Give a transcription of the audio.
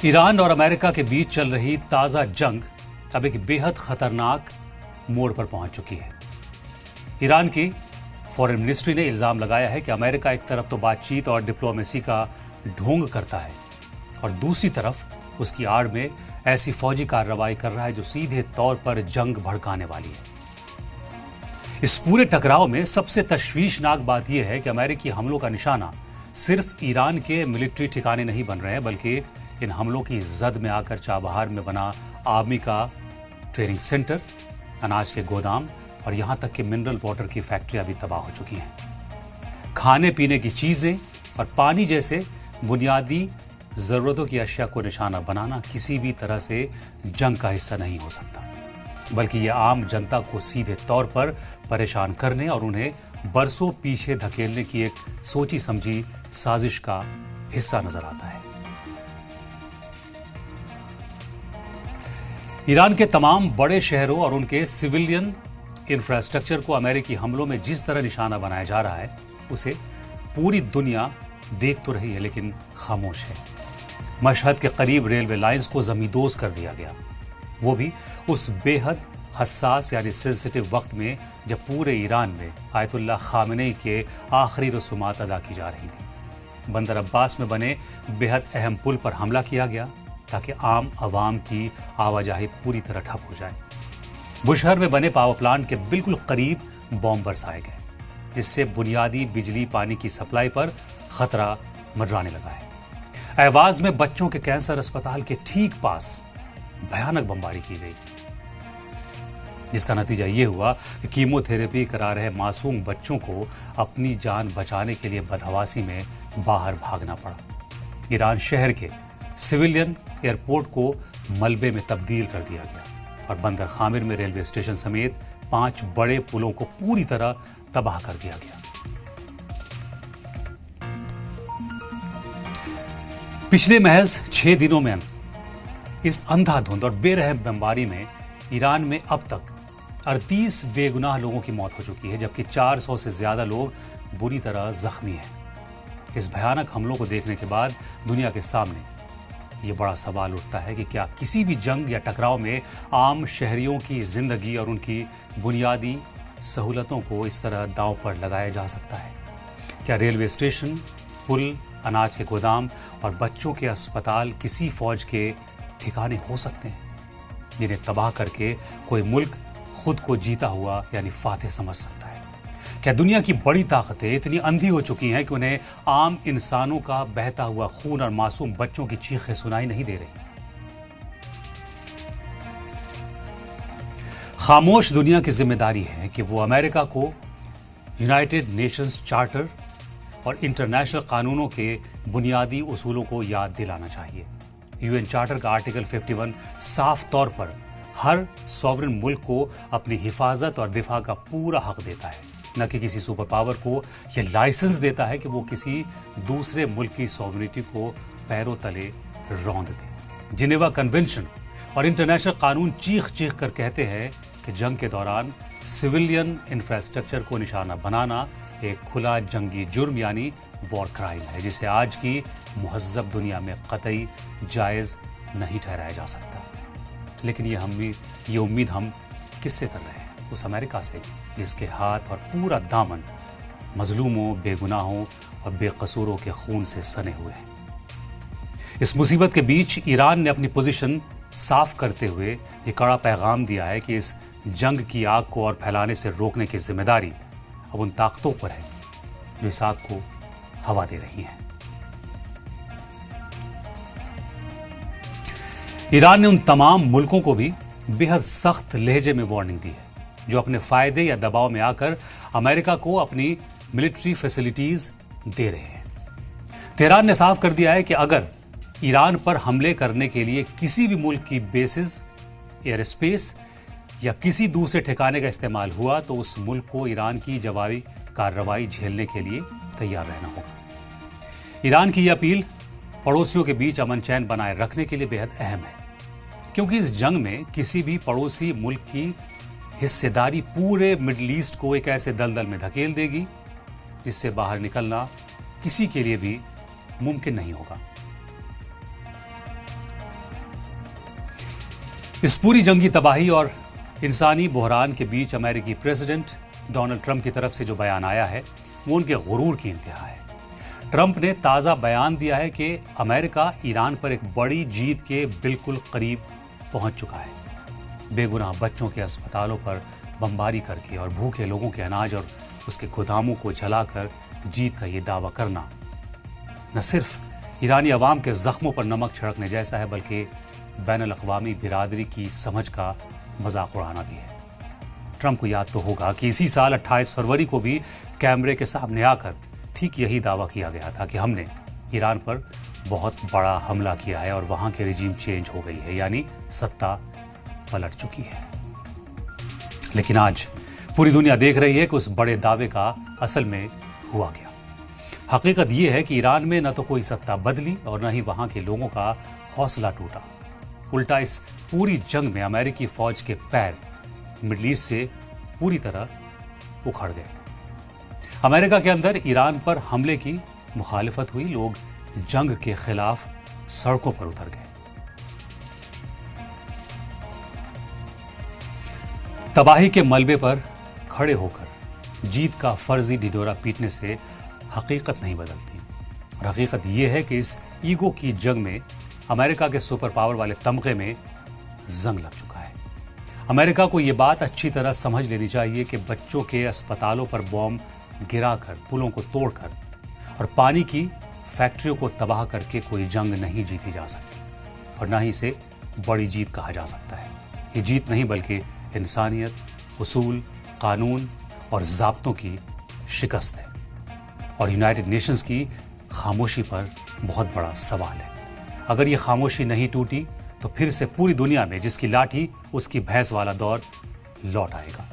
Iran और America के बीच चल रही ताजा जंग अब एक बेहद खतरनाक मोड़ पर पहुंच चुकी है। ईरान की फॉरेन मिनिस्ट्री ने इल्जाम लगाया है कि अमेरिका एक तरफ तो बातचीत और डिप्लोमेसी का ढोंग करता है और दूसरी तरफ उसकी आड़ में ऐसी फौजी कार्रवाई कर रहा है जो सीधे तौर पर जंग भड़काने वाली है। इस पूरे टकराव में सबसे तशवीशनाक बात यह है कि अमेरिकी हमलों का निशाना सिर्फ ईरान के मिलिट्री ठिकाने नहीं बन रहे हैं, बल्कि इन हमलों की जद में आकर चाबहार में बना आर्मी का ट्रेनिंग सेंटर, अनाज के गोदाम और यहां तक कि मिनरल वाटर की फैक्ट्रियां भी तबाह हो चुकी हैं। खाने पीने की चीजें और पानी जैसे बुनियादी जरूरतों की अशिया को निशाना बनाना किसी भी तरह से जंग का हिस्सा नहीं हो सकता, बल्कि यह आम जनता को सीधे तौर पर परेशान करने और उन्हें बरसों पीछे धकेलने की एक सोची समझी साजिश का हिस्सा नजर आता है। ईरान के तमाम बड़े शहरों और उनके सिविलियन इंफ्रास्ट्रक्चर को अमेरिकी हमलों में जिस तरह निशाना बनाया जा रहा है, उसे पूरी दुनिया देख तो रही है लेकिन खामोश है। मशहद के करीब रेलवे लाइंस को जमींदोज कर दिया गया, वो भी उस बेहद हसास यानी सेंसिटिव वक्त में जब पूरे ईरान में आयतुल्लाह खामेनी के आखिरी रसूमात अदा की जा रही थी। बंदर अब्बास में बने बेहद अहम पुल पर हमला किया गया ताकि आम आवाम की आवाजाही पूरी तरह ठप हो जाए। बुशहर में बने पावर प्लांट के बिल्कुल करीब बॉम्ब बरसाए गए, जिससे बुनियादी बिजली पानी की सप्लाई पर खतरा मंडराने लगा है। अहवाज में बच्चों के कैंसर अस्पताल के ठीक पास भयानक बमबारी की गई, जिसका नतीजा ये हुआ कि कीमोथेरेपी करा रहे मासूम बच्चों को अपनी जान बचाने के लिए बदहवासी में बाहर भागना पड़ा। ईरान शहर के सिविलियन एयरपोर्ट को मलबे में तब्दील कर दिया गया और बंदर खामिर में रेलवे स्टेशन समेत 5 बड़े पुलों को पूरी तरह तबाह कर दिया गया। पिछले महज 6 दिनों में इस अंधाधुंध और बेरहम बमबारी में ईरान में अब तक 38 बेगुनाह लोगों की मौत हो चुकी है, जबकि 400 से ज्यादा लोग बुरी तरह जख्मी हैं। इस भयानक हमलों को देखने के बाद दुनिया के सामने ये बड़ा सवाल उठता है कि क्या किसी भी जंग या टकराव में आम शहरियों की जिंदगी और उनकी बुनियादी सहूलतों को इस तरह दांव पर लगाया जा सकता है? क्या रेलवे स्टेशन, पुल, अनाज के गोदाम और बच्चों के अस्पताल किसी फौज के ठिकाने हो सकते हैं जिन्हें तबाह करके कोई मुल्क खुद को जीता हुआ यानी फातेह समझ सकता है? क्या दुनिया की बड़ी ताकतें इतनी अंधी हो चुकी हैं कि उन्हें आम इंसानों का बहता हुआ खून और मासूम बच्चों की चीखें सुनाई नहीं दे रही? खामोश दुनिया की जिम्मेदारी है कि वो अमेरिका को यूनाइटेड नेशंस चार्टर और इंटरनेशनल कानूनों के बुनियादी उसूलों को याद दिलाना चाहिए। यूएन चार्टर का आर्टिकल 51 साफ तौर पर हर सॉवरेन मुल्क को अपनी हिफाजत और दिफा का पूरा हक देता है, न कि किसी सुपर पावर को यह लाइसेंस देता है कि वो किसी दूसरे मुल्क की सॉवरेनिटी को पैरों तले रौंद दे। जिनेवा कन्वेंशन और इंटरनेशनल कानून चीख चीख कर कहते हैं कि जंग के दौरान सिविलियन इंफ्रास्ट्रक्चर को निशाना बनाना एक खुला जंगी जुर्म यानी वॉर क्राइम है, जिसे आज की मुहज़्ज़ब दुनिया में कतई जायज़ नहीं ठहराया जा सकता। लेकिन ये उम्मीद हम किससे कर रहे हैं? उस अमेरिका से जिसके हाथ और पूरा दामन मजलूमों, बेगुनाहों और बेकसूरों के खून से सने हुए हैं। इस मुसीबत के बीच ईरान ने अपनी पोजीशन साफ करते हुए ये कड़ा पैगाम दिया है कि इस जंग की आग को और फैलाने से रोकने की जिम्मेदारी अब उन ताकतों पर है जो इस आग को हवा दे रही हैं। ईरान ने उन तमाम मुल्कों को भी बेहद सख्त लहजे में वार्निंग दी है जो अपने फायदे या दबाव में आकर अमेरिका को अपनी मिलिट्री फैसिलिटीज दे रहे हैं। तेहरान ने साफ कर दिया है कि अगर ईरान पर हमले करने के लिए किसी भी मुल्क की बेसिस, एयर स्पेस या किसी दूसरे ठिकाने का इस्तेमाल हुआ तो उस मुल्क को ईरान की जवाबी कार्रवाई झेलने के लिए तैयार रहना होगा। ईरान की यह अपील पड़ोसियों के बीच अमन चैन बनाए रखने के लिए बेहद अहम है, क्योंकि इस जंग में किसी भी पड़ोसी मुल्क की हिस्सेदारी पूरे मिडिल ईस्ट को एक ऐसे दलदल में धकेल देगी जिससे बाहर निकलना किसी के लिए भी मुमकिन नहीं होगा। इस पूरी जंगी तबाही और इंसानी बहरान के बीच अमेरिकी प्रेसिडेंट डोनाल्ड ट्रंप की तरफ से जो बयान आया है वो उनके गुरूर की इंतहा है। ट्रंप ने ताज़ा बयान दिया है कि अमेरिका ईरान पर एक बड़ी जीत के बिल्कुल करीब पहुंच चुका है। बेगुनाह बच्चों के अस्पतालों पर बमबारी करके और भूखे लोगों के अनाज और उसके गोदामों को जलाकर जीत का ये दावा करना न सिर्फ ईरानी अवाम के जख्मों पर नमक छिड़कने जैसा है बल्कि बैनुल-अक़वामी बिरादरी की समझ का मजाक उड़ाना भी है। ट्रंप को याद तो होगा कि इसी साल 28 फरवरी को भी कैमरे के सामने आकर ठीक यही दावा किया गया था कि हमने ईरान पर बहुत बड़ा हमला किया है और वहां की रिजीम चेंज हो गई है, यानी सत्ता पलट चुकी है। लेकिन आज पूरी दुनिया देख रही है कि उस बड़े दावे का असल में हुआ क्या। हकीकत यह है कि ईरान में न तो कोई सत्ता बदली और न ही वहां के लोगों का हौसला टूटा। उल्टा इस पूरी जंग में अमेरिकी फौज के पैर मिडल ईस्ट से पूरी तरह उखड़ गए। अमेरिका के अंदर ईरान पर हमले की मुखालिफत हुई, लोग जंग के खिलाफ सड़कों पर उतर गए। तबाही के मलबे पर खड़े होकर जीत का फर्जी ढिढोरा पीटने से हकीकत नहीं बदलती। और हकीकत यह है कि इस ईगो की जंग में अमेरिका के सुपर पावर वाले तमगे में जंग लग चुका है। अमेरिका को यह बात अच्छी तरह समझ लेनी चाहिए कि बच्चों के अस्पतालों पर बॉम्ब गिराकर, पुलों को तोड़कर और पानी की फैक्ट्रियों को तबाह करके कोई जंग नहीं जीती जा सकती और ना ही इसे बड़ी जीत कहा जा सकता है। ये जीत नहीं बल्कि इंसानियत, उसूल, कानून और ज़ाब्तों की शिकस्त है और यूनाइटेड नेशंस की खामोशी पर बहुत बड़ा सवाल है। अगर ये खामोशी नहीं टूटी तो फिर से पूरी दुनिया में जिसकी लाठी उसकी भैंस वाला दौर लौट आएगा।